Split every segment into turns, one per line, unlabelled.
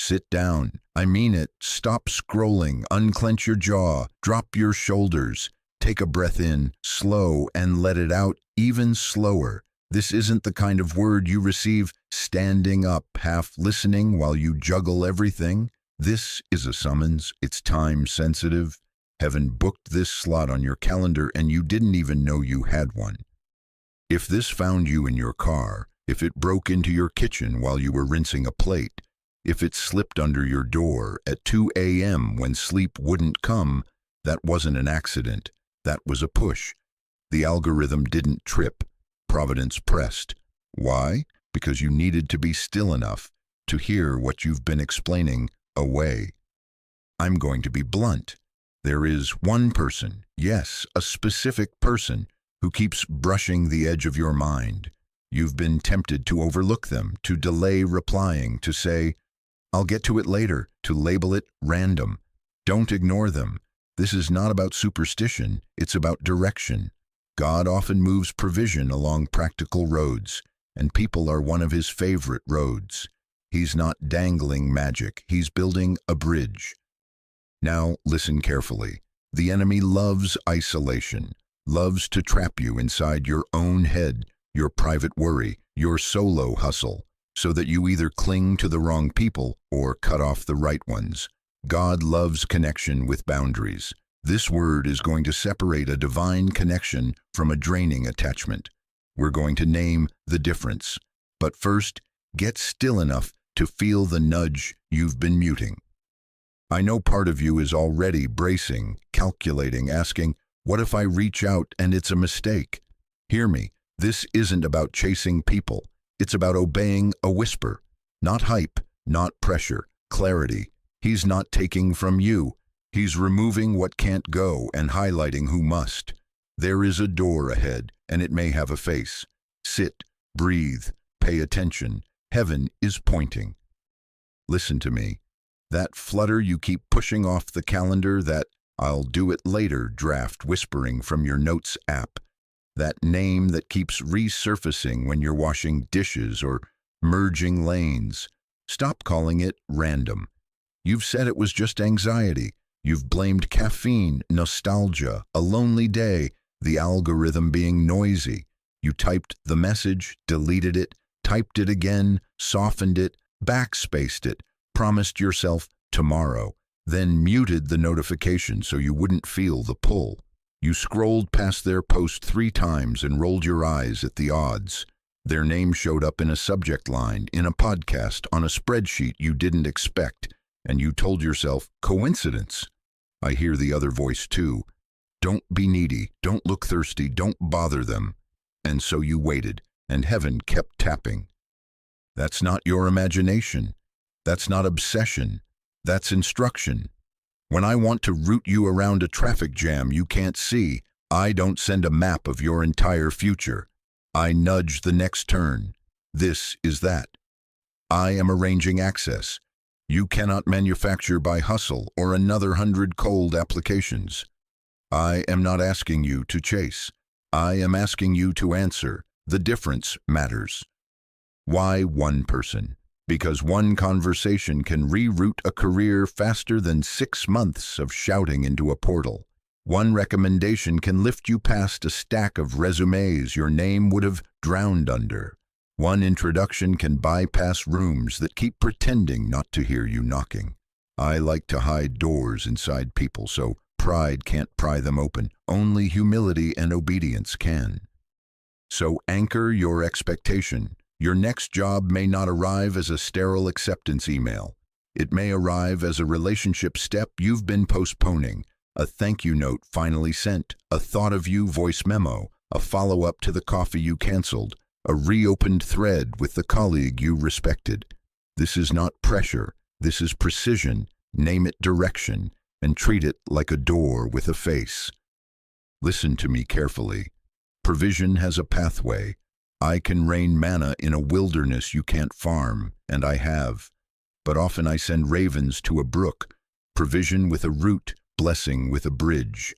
Sit down. I mean it. Stop scrolling. Unclench your jaw. Drop your shoulders. Take a breath in, slow, and let it out even slower. This isn't the kind of word you receive standing up, half listening while you juggle everything. This is a summons. It's time sensitive. Heaven booked this slot on your calendar and you didn't even know you had one. If this found you in your car, if it broke into your kitchen while you were rinsing a plate, if it slipped under your door at 2 a.m. when sleep wouldn't come, that wasn't an accident. That was a push. The algorithm didn't trip. Providence pressed. Why? Because you needed to be still enough to hear what you've been explaining away. I'm going to be blunt. There is one person, yes, a specific person, who keeps brushing the edge of your mind. You've been tempted to overlook them, to delay replying, to say, "I'll get to it later," to label it random. Don't ignore them. This is not about superstition, it's about direction. God often moves provision along practical roads, and people are one of his favorite roads. He's not dangling magic, he's building a bridge. Now listen carefully. The enemy loves isolation, loves to trap you inside your own head, your private worry, your solo hustle, so that you either cling to the wrong people or cut off the right ones. God loves connection with boundaries. This word is going to separate a divine connection from a draining attachment. We're going to name the difference. But first, get still enough to feel the nudge you've been muting. I know part of you is already bracing, calculating, asking, what if I reach out and it's a mistake? Hear me, this isn't about chasing people. It's about obeying a whisper. Not hype, not pressure, clarity. He's not taking from you. He's removing what can't go and highlighting who must. There is a door ahead, and it may have a face. Sit, breathe, pay attention. Heaven is pointing. Listen to me. That flutter you keep pushing off the calendar, that "I'll do it later" draft whispering from your notes app, that name that keeps resurfacing when you're washing dishes or merging lanes. Stop calling it random. You've said it was just anxiety. You've blamed caffeine, nostalgia, a lonely day, the algorithm being noisy. You typed the message, deleted it, typed it again, softened it, backspaced it, promised yourself tomorrow, then muted the notification so you wouldn't feel the pull. You scrolled past their post 3 times and rolled your eyes at the odds. Their name showed up in a subject line, in a podcast, on a spreadsheet you didn't expect, and you told yourself, coincidence. I hear the other voice too. Don't be needy, don't look thirsty, don't bother them. And so you waited, and heaven kept tapping. That's not your imagination. That's not obsession. That's instruction. When I want to route you around a traffic jam you can't see, I don't send a map of your entire future. I nudge the next turn. This is that. I am arranging access. You cannot manufacture by hustle or another 100 cold applications. I am not asking you to chase. I am asking you to answer. The difference matters. Why one person? Because one conversation can reroute a career faster than 6 months of shouting into a portal. One recommendation can lift you past a stack of resumes your name would have drowned under. One introduction can bypass rooms that keep pretending not to hear you knocking. I like to hide doors inside people so pride can't pry them open. Only humility and obedience can. So anchor your expectation. Your next job may not arrive as a sterile acceptance email. It may arrive as a relationship step you've been postponing, a thank you note finally sent, a thought of you voice memo, a follow-up to the coffee you canceled, a reopened thread with the colleague you respected. This is not pressure, this is precision. Name it direction, and treat it like a door with a face. Listen to me carefully. Provision has a pathway. I can rain manna in a wilderness you can't farm, and I have. But often I send ravens to a brook, provision with a root, blessing with a bridge.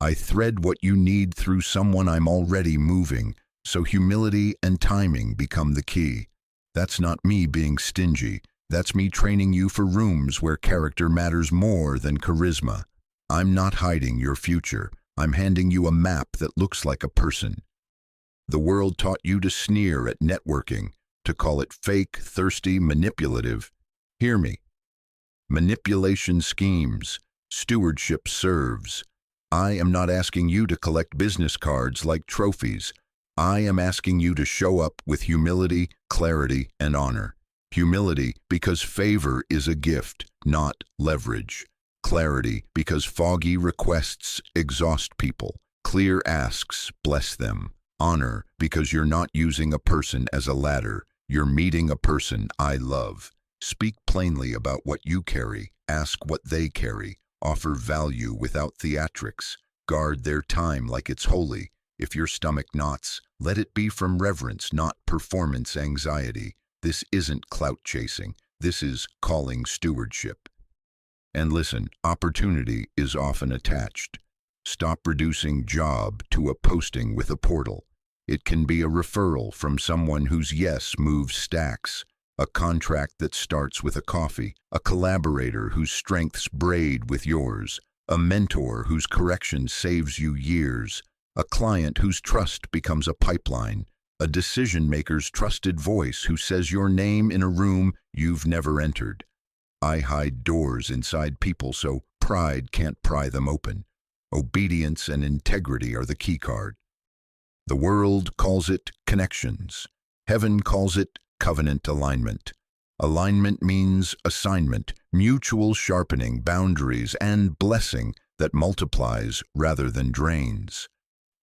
I thread what you need through someone I'm already moving, so humility and timing become the key. That's not me being stingy. That's me training you for rooms where character matters more than charisma. I'm not hiding your future. I'm handing you a map that looks like a person. The world taught you to sneer at networking, to call it fake, thirsty, manipulative. Hear me. Manipulation schemes, stewardship serves. I am not asking you to collect business cards like trophies. I am asking you to show up with humility, clarity, and honor. Humility because favor is a gift, not leverage. Clarity because foggy requests exhaust people. Clear asks bless them. Honor because you're not using a person as a ladder. You're meeting a person I love. Speak plainly about what you carry. Ask what they carry. Offer value without theatrics. Guard their time like it's holy. If your stomach knots, let it be from reverence, not performance anxiety. This isn't clout chasing. This is calling stewardship. And listen, opportunity is often attached. Stop reducing job to a posting with a portal. It can be a referral from someone whose yes moves stacks, a contract that starts with a coffee, a collaborator whose strengths braid with yours, a mentor whose correction saves you years, a client whose trust becomes a pipeline, a decision-maker's trusted voice who says your name in a room you've never entered. I hide doors inside people so pride can't pry them open. Obedience and integrity are the key card. The world calls it connections. Heaven calls it covenant alignment. Alignment means assignment, mutual sharpening, boundaries, and blessing that multiplies rather than drains.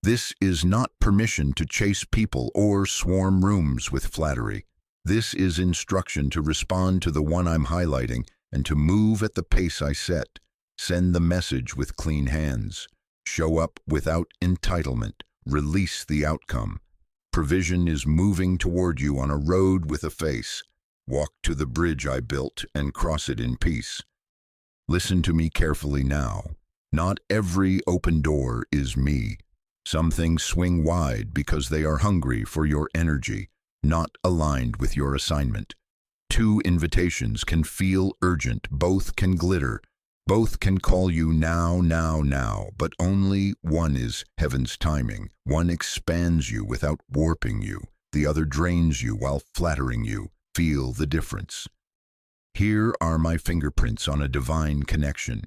This is not permission to chase people or swarm rooms with flattery. This is instruction to respond to the one I'm highlighting and to move at the pace I set. Send the message with clean hands. Show up without entitlement. Release the outcome. Provision is moving toward you on a road with a face. Walk to the bridge I built and cross it in peace. Listen to me carefully now. Not every open door is me. Some things swing wide because they are hungry for your energy, not aligned with your assignment. Two invitations can feel urgent, both can glitter, both can call you now, but only one is heaven's timing. One expands you without warping you. The other drains you while flattering you. Feel the difference. Here are my fingerprints on a divine connection.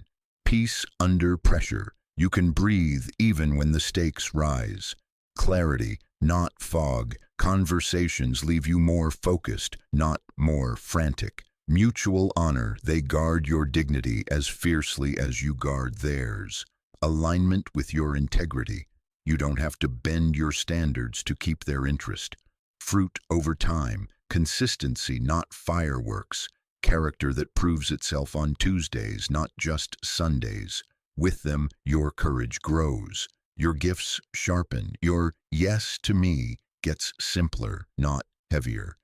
Peace under pressure. You can breathe even when the stakes rise. Clarity, not fog. Conversations leave you more focused, not more frantic. Mutual honor, they guard your dignity as fiercely as you guard theirs. Alignment with your integrity. You don't have to bend your standards to keep their interest. Fruit over time, consistency, not fireworks. Character that proves itself on Tuesdays, not just Sundays. With them, your courage grows. Your gifts sharpen. Your yes to me gets simpler, not heavier.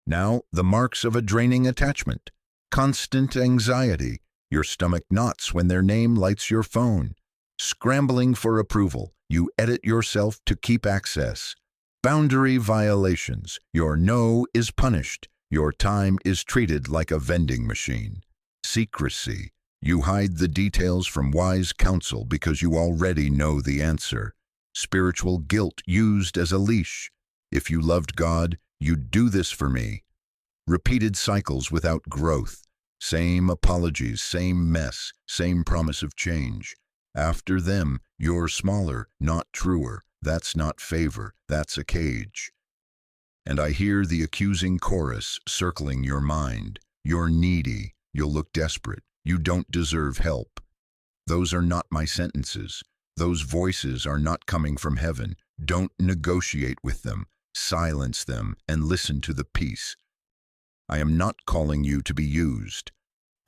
Now, the marks of a draining attachment. Constant anxiety. Your stomach knots when their name lights your phone. Scrambling for approval. You edit yourself to keep access. Boundary violations. Your no is punished. Your time is treated like a vending machine. Secrecy. You hide the details from wise counsel because you already know the answer. Spiritual guilt used as a leash. If you loved God, you'd do this for me. Repeated cycles without growth. Same apologies, same mess, same promise of change. After them, you're smaller, not truer. That's not favor, that's a cage. And I hear the accusing chorus circling your mind. You're needy, you'll look desperate, you don't deserve help. Those are not my sentences. Those voices are not coming from heaven. Don't negotiate with them. Silence them and listen to the peace. I am not calling you to be used.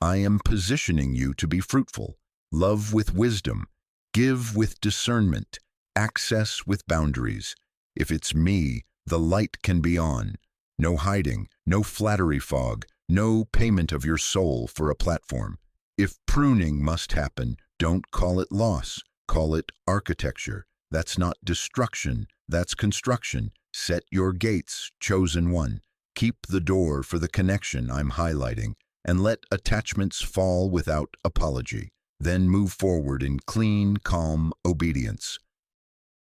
I am positioning you to be fruitful. Love with wisdom. Give with discernment. Access with boundaries. If it's me, the light can be on. No hiding, no flattery fog, no payment of your soul for a platform. If pruning must happen, don't call it loss. Call it architecture. That's not destruction, that's construction. Set your gates, chosen one. Keep the door for the connection I'm highlighting, and let attachments fall without apology. Then move forward in clean, calm obedience.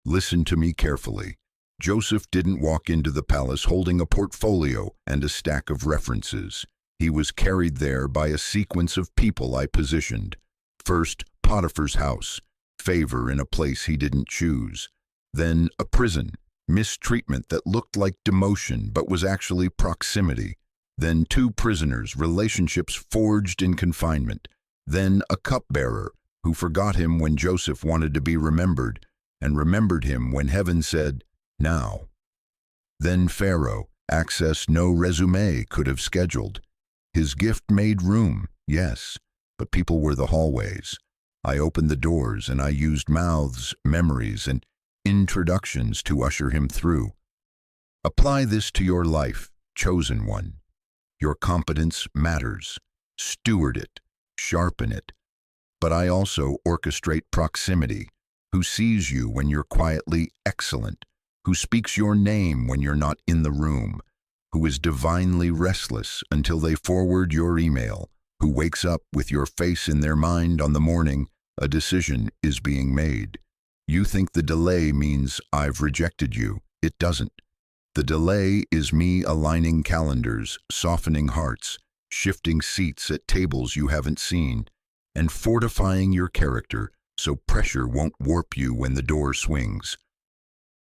Listen to me carefully. Joseph didn't walk into the palace holding a portfolio and a stack of references. He was carried there by a sequence of people I positioned. First, Potiphar's house, favor in a place he didn't choose. Then a prison, mistreatment that looked like demotion but was actually proximity. Then 2 prisoners, relationships forged in confinement. Then a cupbearer who forgot him when Joseph wanted to be remembered, and remembered him when heaven said, now. Then Pharaoh, access no resume could have scheduled. His gift made room, yes, but people were the hallways. I opened the doors and I used mouths, memories, and introductions to usher him through. Apply this to your life, chosen one. Your competence matters. Steward it, sharpen it. But I also orchestrate proximity, who sees you when you're quietly excellent, who speaks your name when you're not in the room, who is divinely restless until they forward your email, who wakes up with your face in their mind on the morning a decision is being made. You think the delay means I've rejected you. It doesn't. The delay is me aligning calendars, softening hearts, shifting seats at tables you haven't seen, and fortifying your character so pressure won't warp you when the door swings.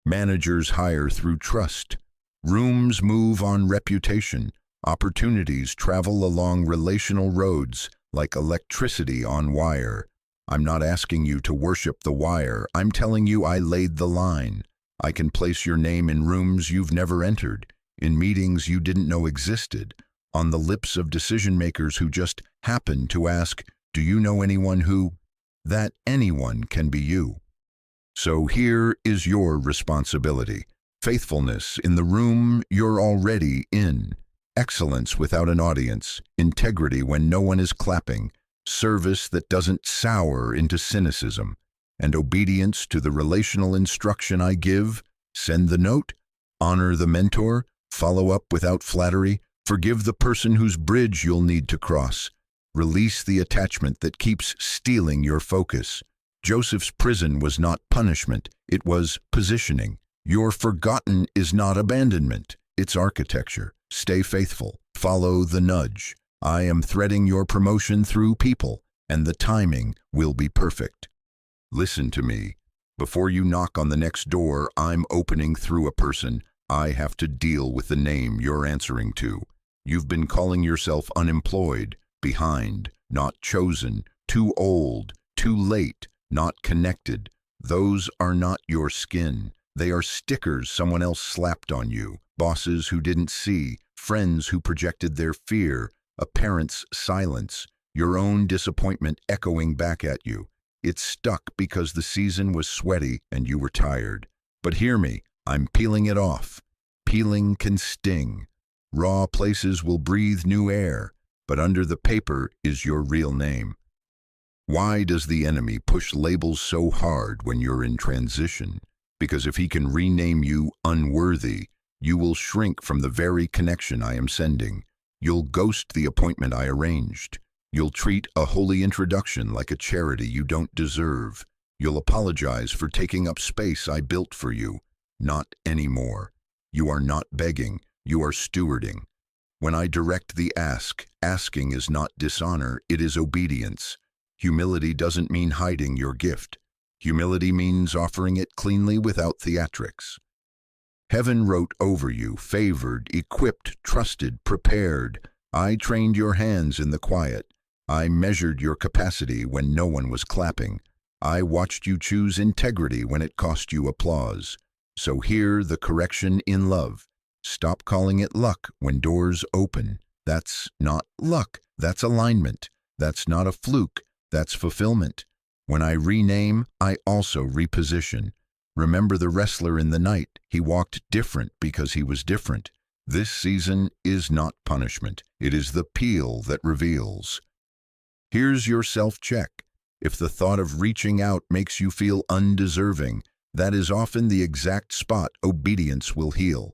Managers hire through trust. Rooms move on reputation. Opportunities travel along relational roads like electricity on wire. I'm not asking you to worship the wire. I'm telling you I laid the line. I can place your name in rooms you've never entered, in meetings you didn't know existed, on the lips of decision makers who just happen to ask, do you know anyone who? That anyone can be you. So here is your responsibility. Faithfulness in the room you're already in. Excellence without an audience. Integrity when no one is clapping. Service that doesn't sour into cynicism. And obedience to the relational instruction I give. Send the note. Honor the mentor. Follow up without flattery. Forgive the person whose bridge you'll need to cross. Release the attachment that keeps stealing your focus. Joseph's prison was not punishment, it was positioning. Your forgotten is not abandonment, it's architecture. Stay faithful, follow the nudge. I am threading your promotion through people, and the timing will be perfect. Listen to me. Before you knock on the next door I'm opening through a person, I have to deal with the name you're answering to. You've been calling yourself unemployed, behind, not chosen, too old, too late, not connected. Those are not your skin. They are stickers someone else slapped on you. Bosses who didn't see, friends who projected their fear, a parent's silence, your own disappointment echoing back at you. It's stuck because the season was sweaty and you were tired. But hear me, I'm peeling it off. Peeling can sting. Raw places will breathe new air, but under the paper is your real name. Why does the enemy push labels so hard when you're in transition? Because if he can rename you unworthy, you will shrink from the very connection I am sending. You'll ghost the appointment I arranged. You'll treat a holy introduction like a charity you don't deserve. You'll apologize for taking up space I built for you. Not anymore. You are not begging, you are stewarding. When I direct the ask, asking is not dishonor, it is obedience. Humility doesn't mean hiding your gift. Humility means offering it cleanly without theatrics. Heaven wrote over you, favored, equipped, trusted, prepared. I trained your hands in the quiet. I measured your capacity when no one was clapping. I watched you choose integrity when it cost you applause. So hear the correction in love. Stop calling it luck when doors open. That's not luck. That's alignment. That's not a fluke. That's fulfillment. When I rename, I also reposition. Remember the wrestler in the night. He walked different because he was different. This season is not punishment. It is the peel that reveals. Here's your self-check. If the thought of reaching out makes you feel undeserving, that is often the exact spot obedience will heal.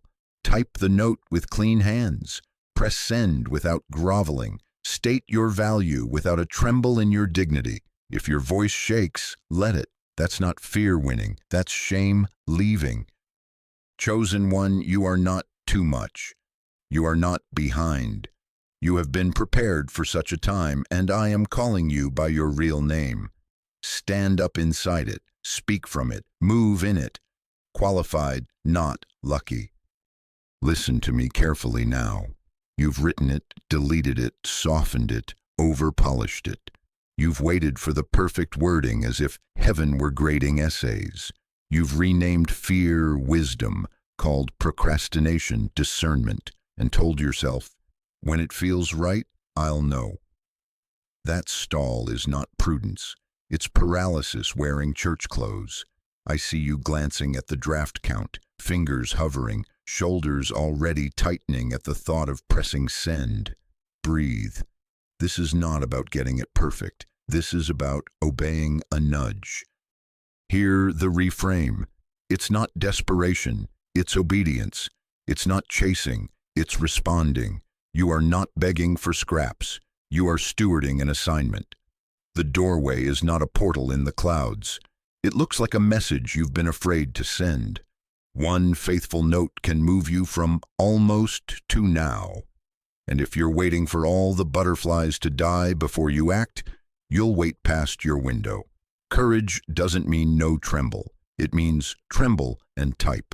Type the note with clean hands. Press send without groveling. State your value without a tremble in your dignity. If your voice shakes, let it. That's not fear winning. That's shame leaving. Chosen one, you are not too much. You are not behind. You have been prepared for such a time, and I am calling you by your real name. Stand up inside it. Speak from it. Move in it. Qualified, not lucky. Listen to me carefully now. You've written it, deleted it, softened it, over-polished it. You've waited for the perfect wording as if heaven were grading essays. You've renamed fear wisdom, called procrastination discernment, and told yourself, when it feels right, I'll know. That stall is not prudence. It's paralysis wearing church clothes. I see you glancing at the draft count, fingers hovering, shoulders already tightening at the thought of pressing send. Breathe. This is not about getting it perfect. This is about obeying a nudge. Hear the reframe. It's not desperation. It's obedience. It's not chasing. It's responding. You are not begging for scraps. You are stewarding an assignment. The doorway is not a portal in the clouds. It looks like a message you've been afraid to send. One faithful note can move you from almost to now. And if you're waiting for all the butterflies to die before you act, you'll wait past your window. Courage doesn't mean no tremble. It means tremble and type.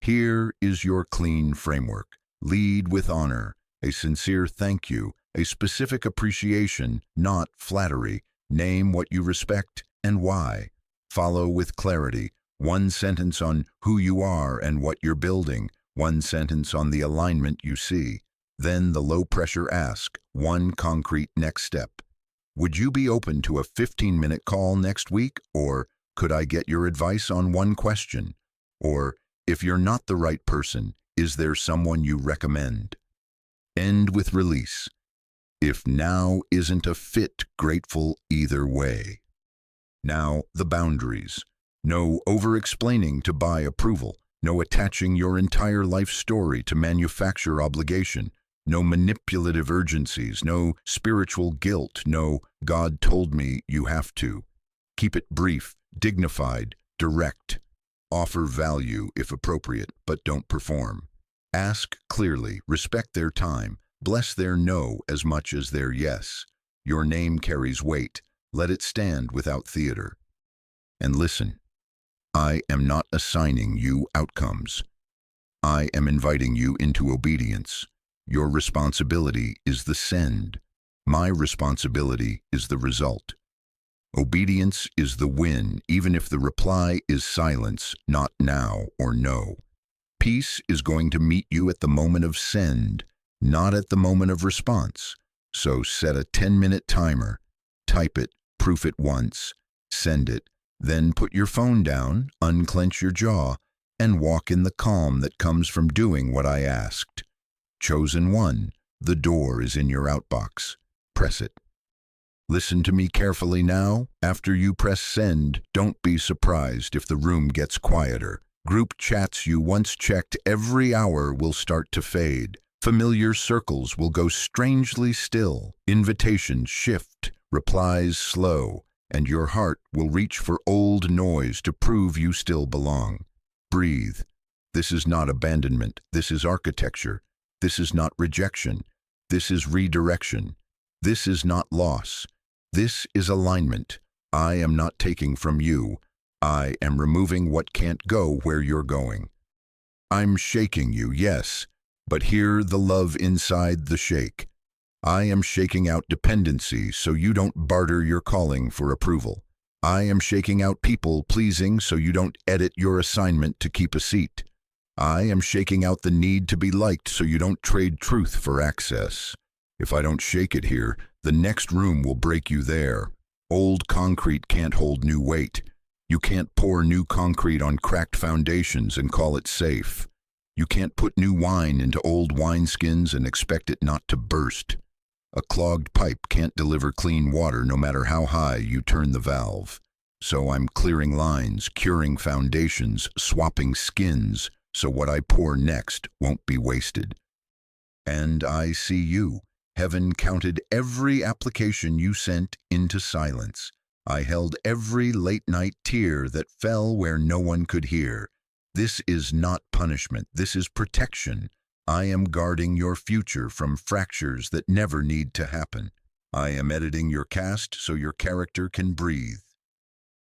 Here is your clean framework. Lead with honor, a sincere thank you, a specific appreciation, not flattery. Name what you respect and why. Follow with clarity. One sentence on who you are and what you're building. One sentence on the alignment you see. Then the low-pressure ask, one concrete next step. Would you be open to a 15-minute call next week? Or could I get your advice on one question? Or, if you're not the right person, is there someone you recommend? End with release. If now isn't a fit, grateful either way. Now, the boundaries. No over-explaining to buy approval. No attaching your entire life story to manufacture obligation. No manipulative urgencies. No spiritual guilt. No, God told me you have to. Keep it brief, dignified, direct. Offer value if appropriate, but don't perform. Ask clearly, respect their time, bless their no as much as their yes. Your name carries weight. Let it stand without theater. And listen, I am not assigning you outcomes. I am inviting you into obedience. Your responsibility is the send. My responsibility is the result. Obedience is the win, even if the reply is silence, not now or no. Peace is going to meet you at the moment of send, not at the moment of response. So set a 10-minute timer, type it, proof it once, send it, then put your phone down, unclench your jaw, and walk in the calm that comes from doing what I asked. Chosen one, the door is in your outbox. Press it. Listen to me carefully now. After you press send, don't be surprised if the room gets quieter. Group chats you once checked every hour will start to fade. Familiar circles will go strangely still. Invitations shift, replies slow, and your heart will reach for old noise to prove you still belong. Breathe. This is not abandonment. This is architecture. This is not rejection. This is redirection. This is not loss. This is alignment. I am not taking from you. I am removing what can't go where you're going. I'm shaking you, yes, but hear the love inside the shake. I am shaking out dependency so you don't barter your calling for approval. I am shaking out people pleasing so you don't edit your assignment to keep a seat. I am shaking out the need to be liked so you don't trade truth for access. If I don't shake it here, the next room will break you there. Old concrete can't hold new weight. You can't pour new concrete on cracked foundations and call it safe. You can't put new wine into old wineskins and expect it not to burst. A clogged pipe can't deliver clean water no matter how high you turn the valve. So I'm clearing lines, curing foundations, swapping skins, so what I pour next won't be wasted. And I see you. Heaven counted every application you sent into silence. I held every late-night tear that fell where no one could hear. This is not punishment. This is protection. I am guarding your future from fractures that never need to happen. I am editing your cast so your character can breathe.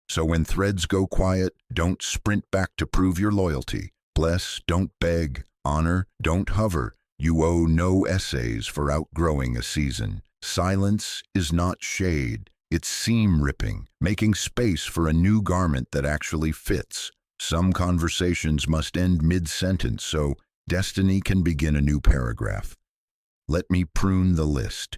So when threads go quiet, don't sprint back to prove your loyalty. Bless, don't beg. Honor, don't hover. You owe no essays for outgrowing a season. Silence is not shade. It's seam ripping, making space for a new garment that actually fits. Some conversations must end mid-sentence so destiny can begin a new paragraph. Let me prune the list.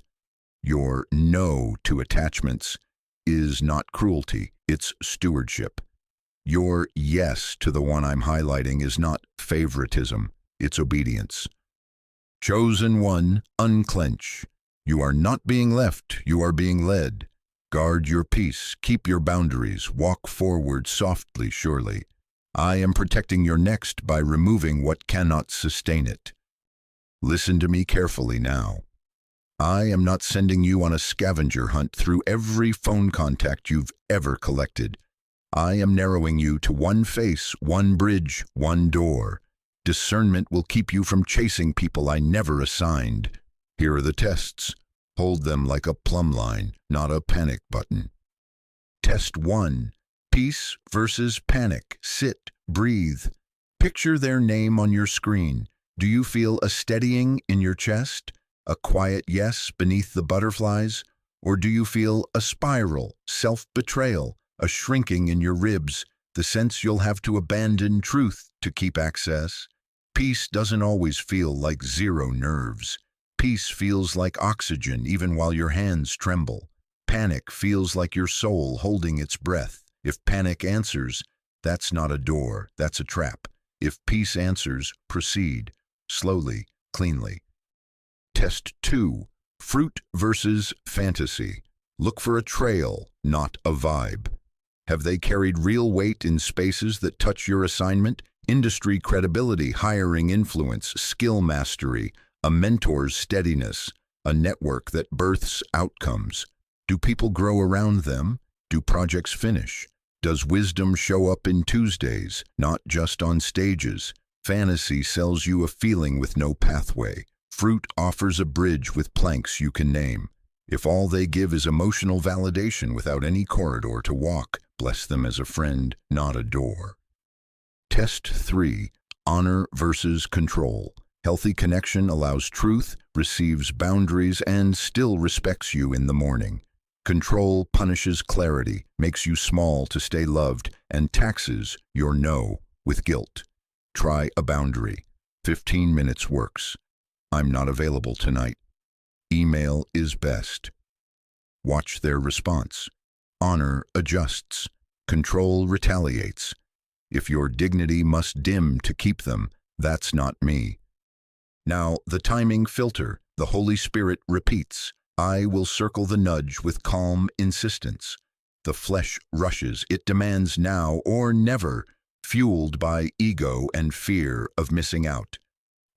Your no to attachments is not cruelty, it's stewardship. Your yes to the one I'm highlighting is not favoritism, it's obedience. Chosen one, unclench. You are not being left, you are being led. Guard your peace, keep your boundaries, walk forward softly, surely. I am protecting your next by removing what cannot sustain it. Listen to me carefully now. I am not sending you on a scavenger hunt through every phone contact you've ever collected. I am narrowing you to one face, one bridge, one door. Discernment will keep you from chasing people I never assigned. Here are the tests. Hold them like a plumb line, not a panic button. Test 1. Peace versus panic. Sit, breathe. Picture their name on your screen. Do you feel a steadying in your chest? A quiet yes beneath the butterflies? Or do you feel a spiral, self-betrayal, a shrinking in your ribs, the sense you'll have to abandon truth to keep access? Peace doesn't always feel like zero nerves. Peace feels like oxygen even while your hands tremble. Panic feels like your soul holding its breath. If panic answers, that's not a door, that's a trap. If peace answers, proceed, slowly, cleanly. Test 2. Fruit versus fantasy. Look for a trail, not a vibe. Have they carried real weight in spaces that touch your assignment? Industry credibility, hiring influence, skill mastery, a mentor's steadiness, a network that births outcomes. Do people grow around them? Do projects finish? Does wisdom show up in Tuesdays, not just on stages? Fantasy sells you a feeling with no pathway. Fruit offers a bridge with planks you can name. If all they give is emotional validation without any corridor to walk, bless them as a friend, not a door. Test 3. Honor versus control. Healthy connection allows truth, receives boundaries, and still respects you in the morning. Control punishes clarity, makes you small to stay loved, and taxes your no with guilt. Try a boundary. 15 minutes works. I'm not available tonight. Email is best. Watch their response. Honor adjusts. Control retaliates. If your dignity must dim to keep them, that's not me. Now, the timing filter, the Holy Spirit repeats. I will circle the nudge with calm insistence. The flesh rushes, it demands now or never, fueled by ego and fear of missing out.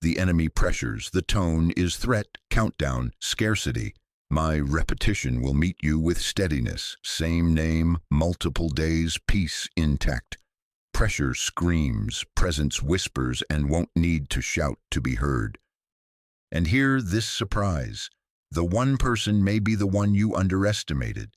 The enemy pressures, the tone is threat, countdown, scarcity. My repetition will meet you with steadiness, same name, multiple days, peace intact. Pressure screams, presence whispers, and won't need to shout to be heard. And hear this surprise. The one person may be the one you underestimated,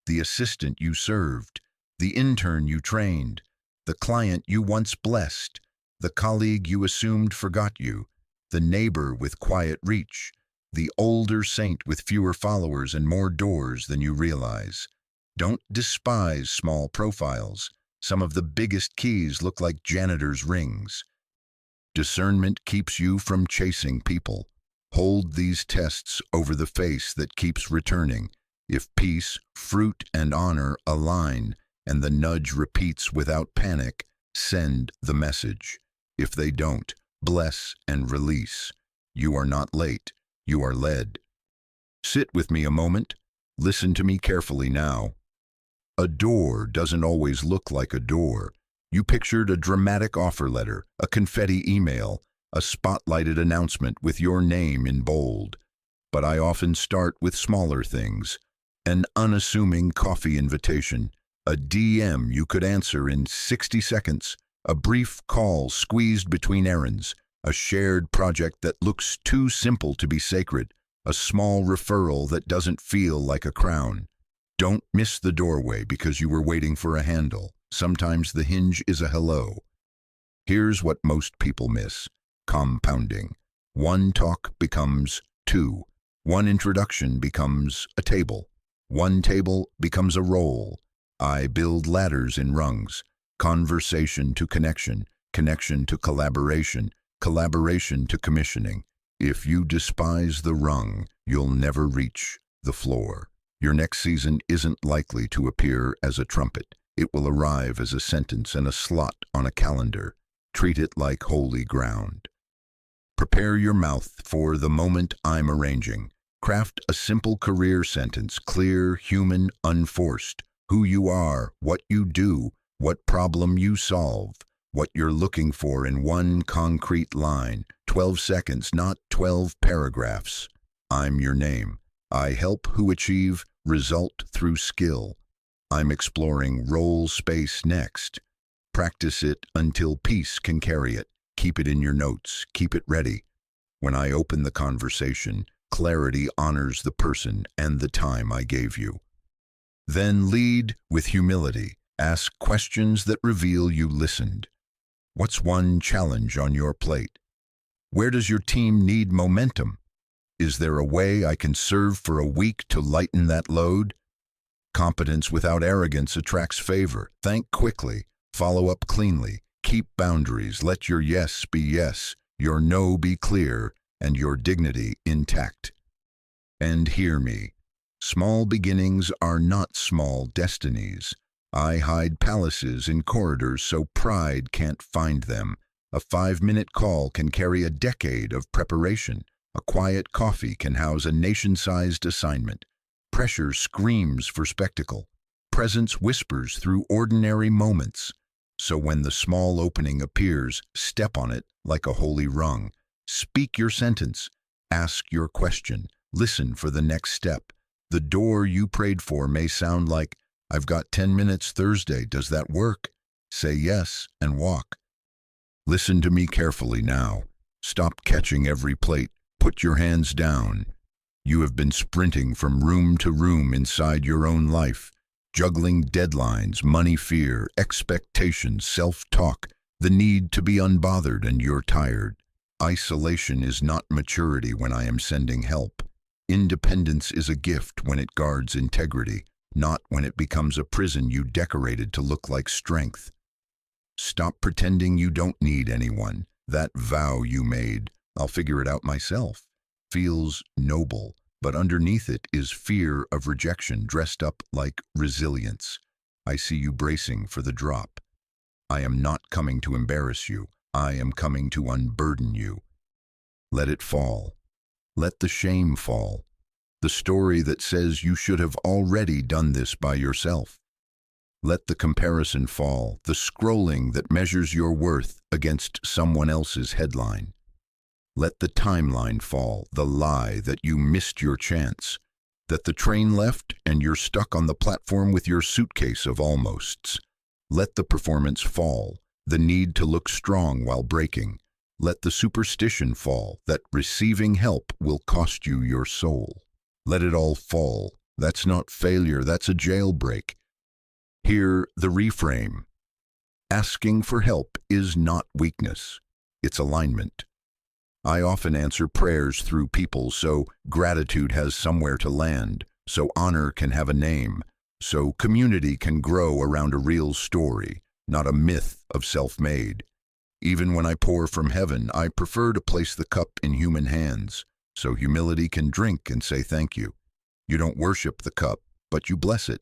the assistant you served, the intern you trained, the client you once blessed, the colleague you assumed forgot you, the neighbor with quiet reach, the older saint with fewer followers and more doors than you realize. Don't despise small profiles. Some of the biggest keys look like janitor's rings. Discernment keeps you from chasing people. Hold these tests over the face that keeps returning. If peace, fruit, and honor align, and the nudge repeats without panic, send the message. If they don't, bless and release. You are not late, you are led. Sit with me a moment. Listen to me carefully now. A door doesn't always look like a door. You pictured a dramatic offer letter, a confetti email, a spotlighted announcement with your name in bold. But I often start with smaller things. An unassuming coffee invitation, a DM you could answer in 60 seconds, a brief call squeezed between errands, a shared project that looks too simple to be sacred, a small referral that doesn't feel like a crown. Don't miss the doorway because you were waiting for a handle. Sometimes the hinge is a hello. Here's what most people miss: compounding. One talk becomes two. One introduction becomes a table. One table becomes a role. I build ladders in rungs. Conversation to connection, connection to collaboration, collaboration to commissioning. If you despise the rung, you'll never reach the floor. Your next season isn't likely to appear as a trumpet. It will arrive as a sentence and a slot on a calendar. Treat it like holy ground. Prepare your mouth for the moment I'm arranging. Craft a simple career sentence, clear, human, unforced. Who you are, what you do, what problem you solve, what you're looking for in one concrete line. 12 seconds, not 12 paragraphs. I'm your name. I help who achieve result through skill. I'm exploring role space next. Practice it until peace can carry it. Keep it in your notes. Keep it ready. When I open the conversation, clarity honors the person and the time I gave you. Then lead with humility. Ask questions that reveal you listened. What's one challenge on your plate? Where does your team need momentum? Is there a way I can serve for a week to lighten that load? Competence without arrogance attracts favor. Think quickly. Follow up cleanly. Keep boundaries. Let your yes be yes, your no be clear, and your dignity intact. And hear me. Small beginnings are not small destinies. I hide palaces in corridors so pride can't find them. A 5-minute call can carry a decade of preparation. A quiet coffee can house a nation-sized assignment. Pressure screams for spectacle. Presence whispers through ordinary moments. So when the small opening appears, step on it like a holy rung. Speak your sentence. Ask your question. Listen for the next step. The door you prayed for may sound like, "I've got 10 minutes Thursday. Does that work?" Say yes and walk. Listen to me carefully now. Stop catching every plate. Put your hands down. You have been sprinting from room to room inside your own life, juggling deadlines, money fear, expectations, self-talk, the need to be unbothered, and you're tired. Isolation is not maturity when I am sending help. Independence is a gift when it guards integrity, not when it becomes a prison you decorated to look like strength. Stop pretending you don't need anyone. That vow you made, "I'll figure it out myself," feels noble, but underneath it is fear of rejection dressed up like resilience. I see you bracing for the drop. I am not coming to embarrass you. I am coming to unburden you. Let it fall. Let the shame fall. The story that says you should have already done this by yourself. Let the comparison fall, the scrolling that measures your worth against someone else's headline. Let the timeline fall, the lie that you missed your chance, that the train left and you're stuck on the platform with your suitcase of almosts. Let the performance fall, the need to look strong while breaking. Let the superstition fall, that receiving help will cost you your soul. Let it all fall. That's not failure, that's a jailbreak. Hear the reframe. Asking for help is not weakness, it's alignment. I often answer prayers through people so gratitude has somewhere to land, so honor can have a name, so community can grow around a real story, not a myth of self-made. Even when I pour from heaven, I prefer to place the cup in human hands, so humility can drink and say thank you. You don't worship the cup, but you bless it.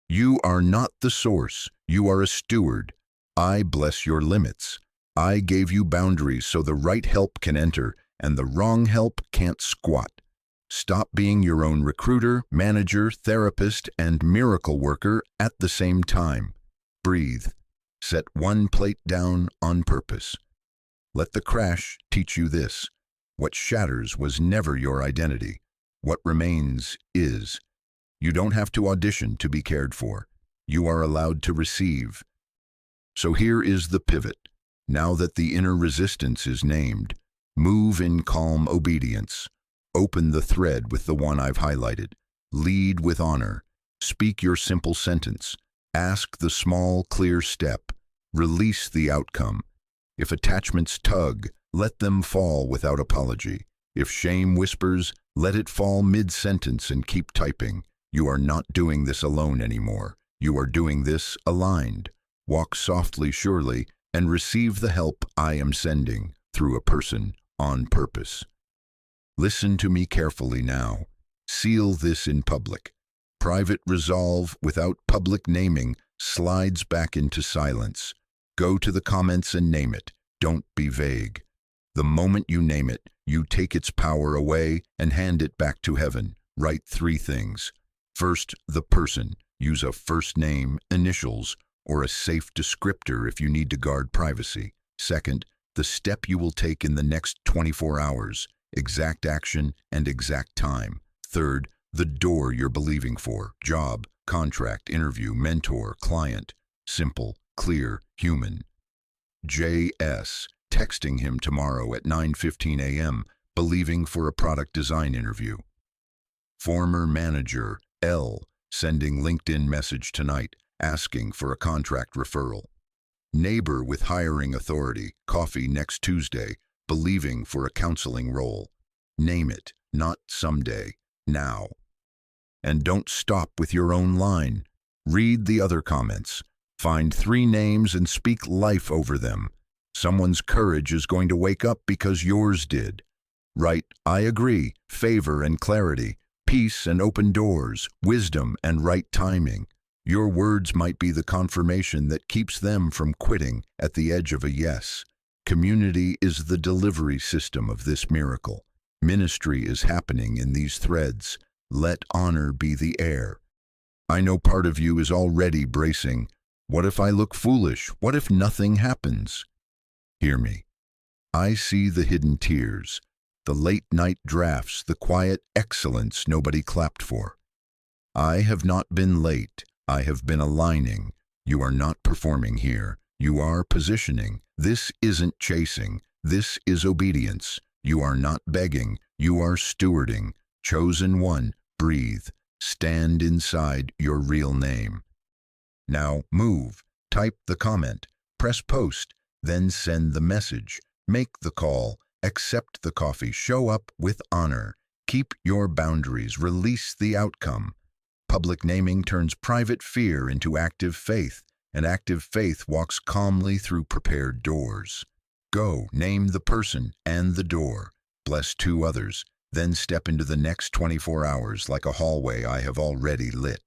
You are not the source, you are a steward. I bless your limits. I gave you boundaries so the right help can enter and the wrong help can't squat. Stop being your own recruiter, manager, therapist, and miracle worker at the same time. Breathe. Set one plate down on purpose. Let the crash teach you this. What shatters was never your identity. What remains is. You don't have to audition to be cared for. You are allowed to receive. So here is the pivot. Now that the inner resistance is named, move in calm obedience. Open the thread with the one I've highlighted. Lead with honor. Speak your simple sentence. Ask the small, clear step. Release the outcome. If attachments tug, let them fall without apology. If shame whispers, let it fall mid-sentence and keep typing. You are not doing this alone anymore. You are doing this aligned. Walk softly, surely, and receive the help I am sending through a person on purpose. Listen to me carefully now. Seal this in public. Private resolve without public naming slides back into silence. Go to the comments and name it. Don't be vague. The moment you name it, you take its power away and hand it back to heaven. Write 3 things. First, the person. Use a first name, initials, or a safe descriptor if you need to guard privacy. Second, the step you will take in the next 24 hours. Exact action and exact time. Third, the door you're believing for. Job, contract, interview, mentor, client. Simple, clear, human. J.S. Texting him tomorrow at 9:15 a.m., believing for a product design interview. Former manager, L. Sending LinkedIn message tonight, asking for a contract referral. Neighbor with hiring authority, coffee next Tuesday, believing for a counseling role. Name it, not someday, now. And don't stop with your own line. Read the other comments. Find 3 names and speak life over them. Someone's courage is going to wake up because yours did. Write, I agree, favor and clarity, peace and open doors, wisdom and right timing. Your words might be the confirmation that keeps them from quitting at the edge of a yes. Community is the delivery system of this miracle. Ministry is happening in these threads. Let honor be the air. I know part of you is already bracing. What if I look foolish? What if nothing happens? Hear me. I see the hidden tears, the late-night drafts, the quiet excellence nobody clapped for. I have not been late. I have been aligning. You are not performing here. You are positioning. This isn't chasing. This is obedience. You are not begging. You are stewarding. Chosen one, breathe. Stand inside your real name. Now move. Type the comment. Press post. Then send the message. Make the call. Accept the coffee. Show up with honor. Keep your boundaries. Release the outcome. Public naming turns private fear into active faith, and active faith walks calmly through prepared doors. Go, name the person and the door. Bless 2 others, then step into the next 24 hours like a hallway I have already lit.